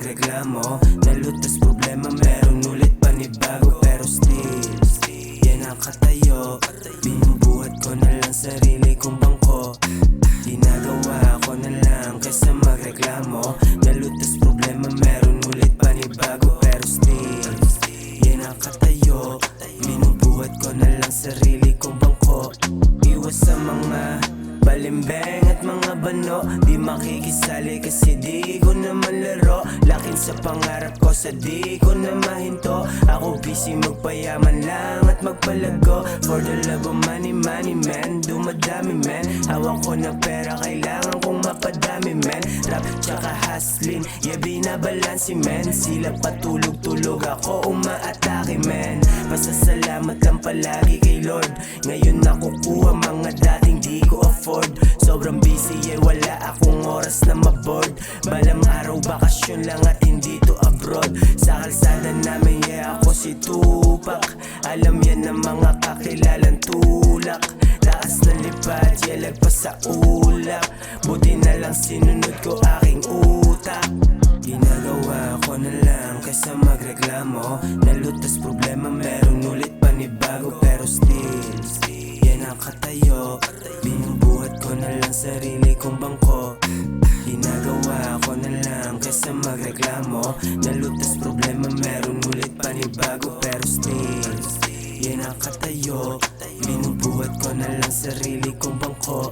magreklamo. Nalutas problema, meron ulit panibago. Pero still, yan ang katayo. Binubuhat ko na lang sarili kong bangko. Ginagawa ko na lang kaysa magreklamo. Nalutas problema, meron ulit panibago. Pero still, yan ang katayo. Binubuhat ko na lang sarili kong bangko. Iwas sa mga balimbeng at mga bano. Di makikisali kasi di ko naman laro. Lakin sa pangarap ko sa di ko na mahinto. Ako busy magpayaman lang at magpalago. For the love of money, money man, dumadami man. Hawak ko na pera, kailangan kong mapadami man. Rap tsaka hustling, yeah binabalansi man. Sila patulog-tulog, ako umaatake man. Pasasalamat lang palagi kay Lord. Ngayon nakukuha mga dating di ko afford. Sobrang busy, yeah wala akong oras na maboard. Balang araw bakasyon lang at hindi to abroad. Sa kalsada namin, yeah ako si Tupac. Alam yan ng mga kakilalang tulak. Taas na lipad, yeah lagpas sa ulap. Buti na lang sinunod ko aking utak. Ginagawa ko na lang kaysa magreklamo. Nalutas problema, meron ulit panibago. Pero still, yan ang katayo. Binubuhat ko na lang sarili kong bangko. Ginagawa ko na lang kaysa magreklamo. Nalutas problema, meron ulit panibago. Pero still, yan ang katayo. Binubuhat ko na lang sarili kong bangko.